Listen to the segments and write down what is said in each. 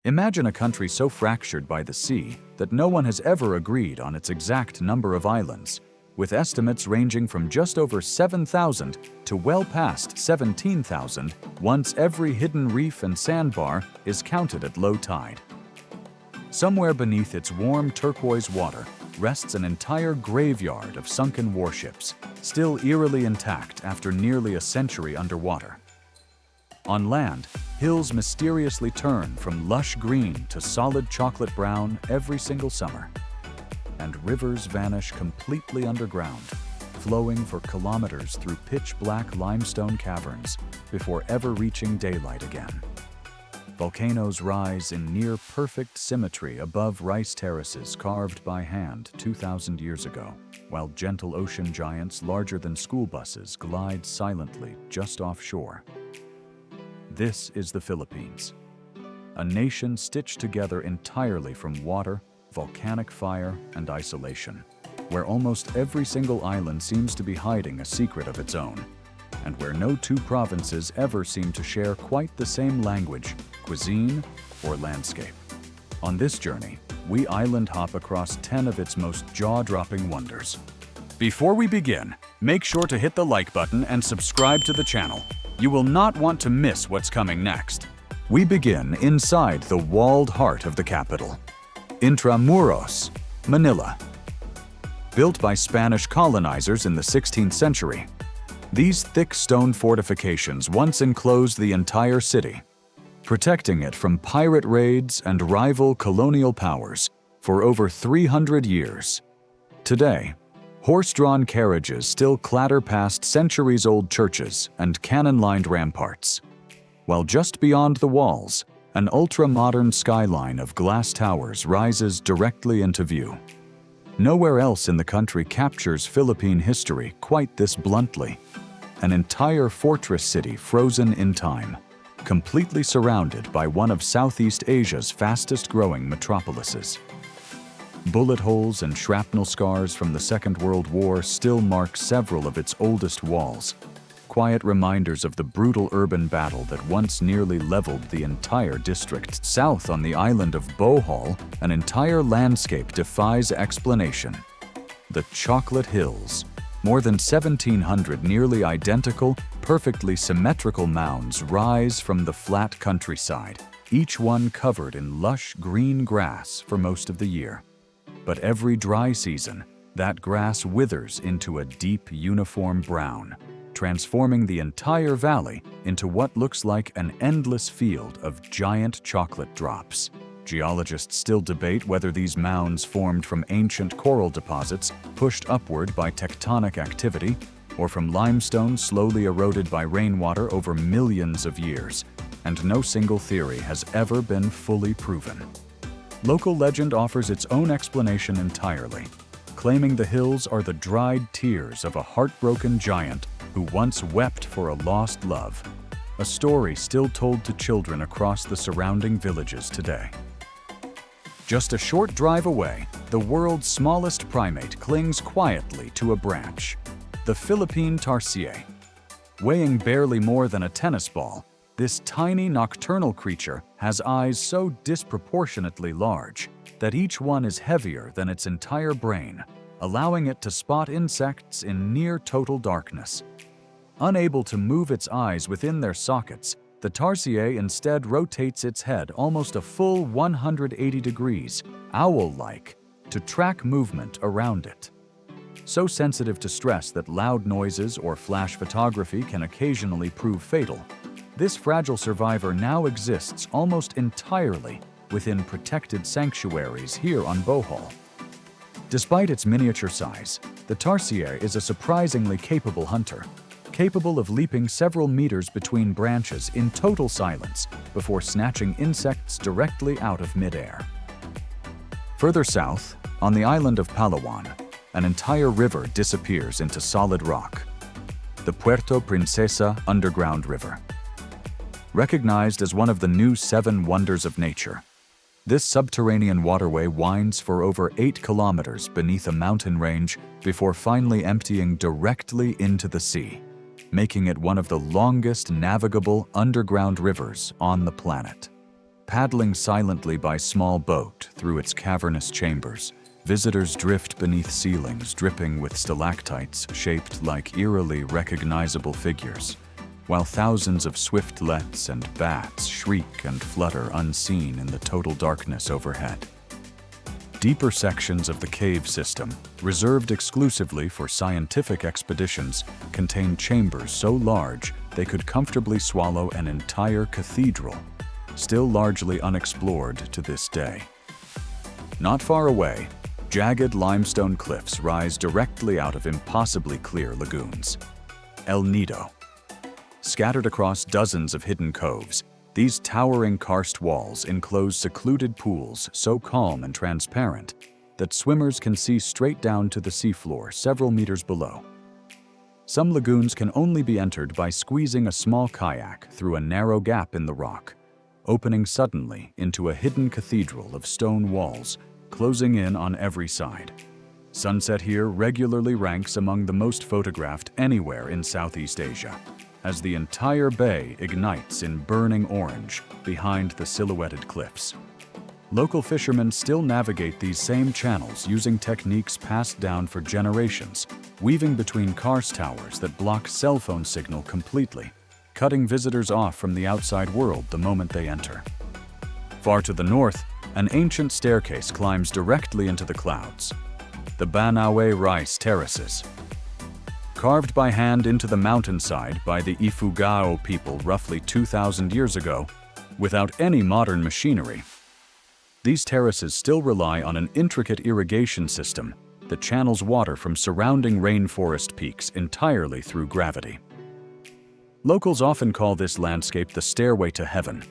Imagine a country so fractured by the sea that no one has ever agreed on its exact number of islands, with estimates ranging from just over 7,000 to well past 17,000 once every hidden reef and sandbar is counted at low tide. Somewhere beneath its warm turquoise water rests an entire graveyard of sunken warships, still eerily intact after nearly a century underwater. On land, hills mysteriously turn from lush green to solid chocolate brown every single summer. And rivers vanish completely underground, flowing for kilometers through pitch-black limestone caverns before ever reaching daylight again. Volcanoes rise in near-perfect symmetry above rice terraces carved by hand 2,000 years ago, while gentle ocean giants larger than school buses glide silently just offshore. This is the Philippines, a nation stitched together entirely from water, volcanic fire, and isolation, where almost every single island seems to be hiding a secret of its own, and where no two provinces ever seem to share quite the same language, cuisine, or landscape. On this journey, we island hop across 10 of its most jaw-dropping wonders. Before we begin, make sure to hit the like button and subscribe to the channel. You will not want to miss what's coming next. We begin inside the walled heart of the capital, Intramuros, Manila. Built by Spanish colonizers in the 16th century, these thick stone fortifications once enclosed the entire city, protecting it from pirate raids and rival colonial powers for over 300 years. Today, horse-drawn carriages still clatter past centuries-old churches and cannon-lined ramparts, while just beyond the walls, an ultra-modern skyline of glass towers rises directly into view. Nowhere else in the country captures Philippine history quite this bluntly. An entire fortress city frozen in time, completely surrounded by one of Southeast Asia's fastest-growing metropolises. Bullet holes and shrapnel scars from the Second World War still mark several of its oldest walls, quiet reminders of the brutal urban battle that once nearly leveled the entire district. South on the island of Bohol, an entire landscape defies explanation. The Chocolate Hills, more than 1,700 nearly identical, perfectly symmetrical mounds rise from the flat countryside, each one covered in lush green grass for most of the year. But every dry season, that grass withers into a deep, uniform brown, transforming the entire valley into what looks like an endless field of giant chocolate drops. Geologists still debate whether these mounds formed from ancient coral deposits pushed upward by tectonic activity, or from limestone slowly eroded by rainwater over millions of years, and no single theory has ever been fully proven. Local legend offers its own explanation entirely, claiming the hills are the dried tears of a heartbroken giant who once wept for a lost love, a story still told to children across the surrounding villages today. Just a short drive away, the world's smallest primate clings quietly to a branch, the Philippine Tarsier. Weighing barely more than a tennis ball, this tiny nocturnal creature has eyes so disproportionately large that each one is heavier than its entire brain, allowing it to spot insects in near total darkness. Unable to move its eyes within their sockets, the Tarsier instead rotates its head almost a full 180 degrees, owl-like, to track movement around it. So sensitive to stress that loud noises or flash photography can occasionally prove fatal, this fragile survivor now exists almost entirely within protected sanctuaries here on Bohol. Despite its miniature size, the Tarsier is a surprisingly capable hunter, capable of leaping several meters between branches in total silence before snatching insects directly out of midair. Further south, on the island of Palawan, an entire river disappears into solid rock, the Puerto Princesa Underground River. Recognized as one of the new 7 wonders of nature, this subterranean waterway winds for over 8 kilometers beneath a mountain range before finally emptying directly into the sea, making it one of the longest navigable underground rivers on the planet. Paddling silently by small boat through its cavernous chambers, visitors drift beneath ceilings dripping with stalactites shaped like eerily recognizable figures, while thousands of swiftlets and bats shriek and flutter unseen in the total darkness overhead. Deeper sections of the cave system, reserved exclusively for scientific expeditions, contain chambers so large they could comfortably swallow an entire cathedral, still largely unexplored to this day. Not far away, jagged limestone cliffs rise directly out of impossibly clear lagoons. El Nido. Scattered across dozens of hidden coves, these towering karst walls enclose secluded pools so calm and transparent that swimmers can see straight down to the seafloor several meters below. Some lagoons can only be entered by squeezing a small kayak through a narrow gap in the rock, opening suddenly into a hidden cathedral of stone walls, closing in on every side. Sunset here regularly ranks among the most photographed anywhere in Southeast Asia, as the entire bay ignites in burning orange behind the silhouetted cliffs. Local fishermen still navigate these same channels using techniques passed down for generations, weaving between karst towers that block cell phone signal completely, cutting visitors off from the outside world the moment they enter. Far to the north, an ancient staircase climbs directly into the clouds. The Banaue rice terraces. Carved by hand into the mountainside by the Ifugao people roughly 2,000 years ago, without any modern machinery, these terraces still rely on an intricate irrigation system that channels water from surrounding rainforest peaks entirely through gravity. Locals often call this landscape the Stairway to Heaven,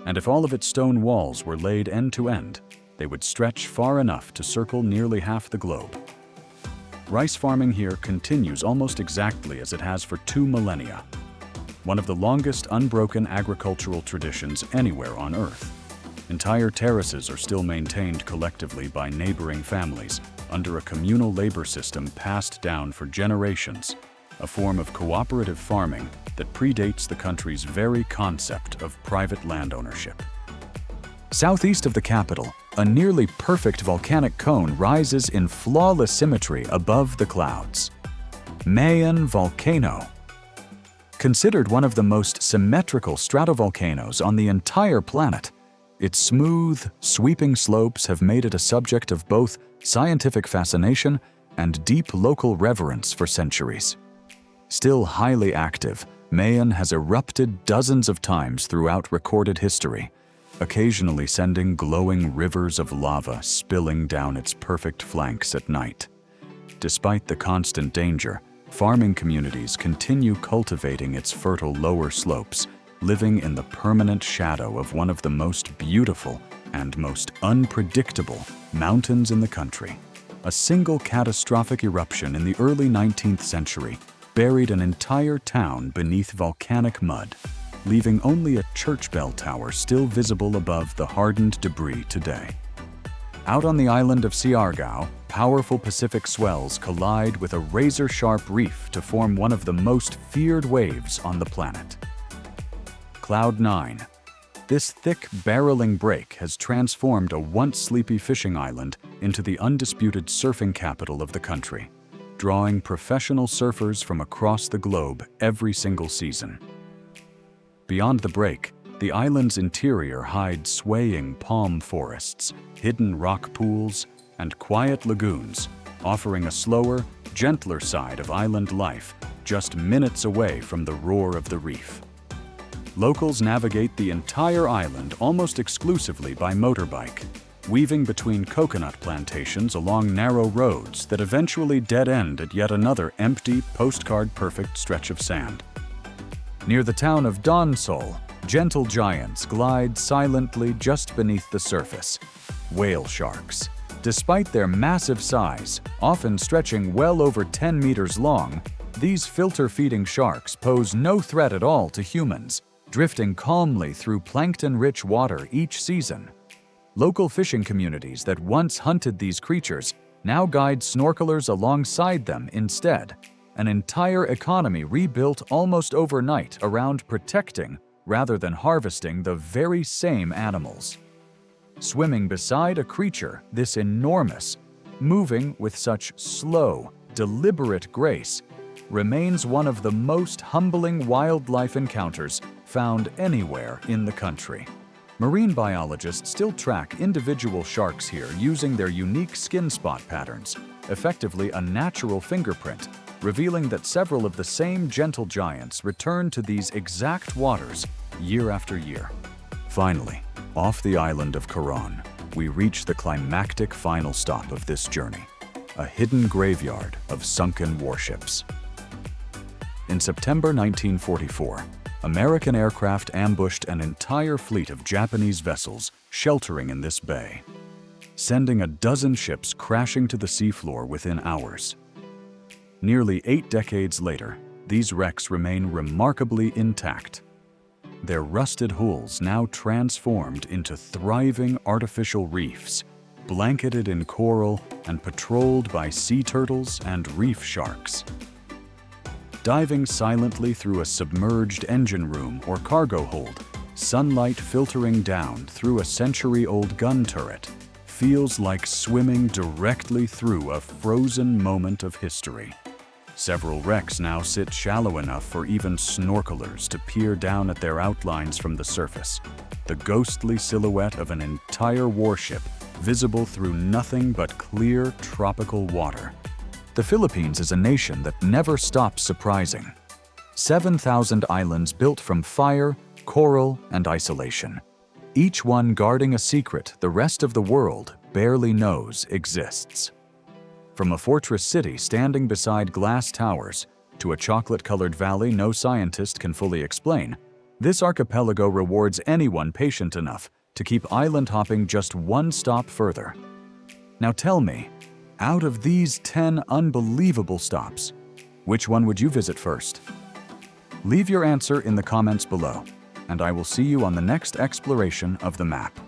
and if all of its stone walls were laid end to end, they would stretch far enough to circle nearly half the globe. Rice farming here continues almost exactly as it has for 2 millennia, one of the longest unbroken agricultural traditions anywhere on Earth. Entire terraces are still maintained collectively by neighboring families under a communal labor system passed down for generations, a form of cooperative farming that predates the country's very concept of private land ownership. Southeast of the capital, a nearly perfect volcanic cone rises in flawless symmetry above the clouds. Mayon Volcano. Considered one of the most symmetrical stratovolcanoes on the entire planet, its smooth, sweeping slopes have made it a subject of both scientific fascination and deep local reverence for centuries. Still highly active, Mayon has erupted dozens of times throughout recorded history, occasionally sending glowing rivers of lava spilling down its perfect flanks at night. Despite the constant danger, farming communities continue cultivating its fertile lower slopes, living in the permanent shadow of one of the most beautiful and most unpredictable mountains in the country. A single catastrophic eruption in the early 19th century buried an entire town beneath volcanic mud, leaving only a church bell tower still visible above the hardened debris today. Out on the island of Siargao, powerful Pacific swells collide with a razor-sharp reef to form one of the most feared waves on the planet. Cloud 9. This thick, barreling break has transformed a once sleepy fishing island into the undisputed surfing capital of the country, drawing professional surfers from across the globe every single season. Beyond the break, the island's interior hides swaying palm forests, hidden rock pools, and quiet lagoons, offering a slower, gentler side of island life just minutes away from the roar of the reef. Locals navigate the entire island almost exclusively by motorbike, weaving between coconut plantations along narrow roads that eventually dead-end at yet another empty, postcard-perfect stretch of sand. Near the town of Donsol, gentle giants glide silently just beneath the surface. Whale sharks. Despite their massive size, often stretching well over 10 meters long, these filter-feeding sharks pose no threat at all to humans, drifting calmly through plankton-rich water each season. Local fishing communities that once hunted these creatures now guide snorkelers alongside them instead, an entire economy rebuilt almost overnight around protecting rather than harvesting the very same animals. Swimming beside a creature this enormous, moving with such slow, deliberate grace, remains one of the most humbling wildlife encounters found anywhere in the country. Marine biologists still track individual sharks here using their unique skin spot patterns, effectively a natural fingerprint, revealing that several of the same gentle giants return to these exact waters year after year. Finally, off the island of Coron, we reach the climactic final stop of this journey, a hidden graveyard of sunken warships. In September 1944, American aircraft ambushed an entire fleet of Japanese vessels sheltering in this bay, sending a dozen ships crashing to the seafloor within hours. Nearly 8 decades later, these wrecks remain remarkably intact, their rusted hulls now transformed into thriving artificial reefs, blanketed in coral and patrolled by sea turtles and reef sharks. Diving silently through a submerged engine room or cargo hold, sunlight filtering down through a century-old gun turret feels like swimming directly through a frozen moment of history. Several wrecks now sit shallow enough for even snorkelers to peer down at their outlines from the surface, the ghostly silhouette of an entire warship visible through nothing but clear tropical water. The Philippines is a nation that never stops surprising. 7,000 islands built from fire, coral, and isolation, each one guarding a secret the rest of the world barely knows exists. From a fortress city standing beside glass towers to a chocolate-colored valley no scientist can fully explain, this archipelago rewards anyone patient enough to keep island hopping just one stop further. Now tell me, out of these 10 unbelievable stops, which one would you visit first? Leave your answer in the comments below, and I will see you on the next exploration of the map.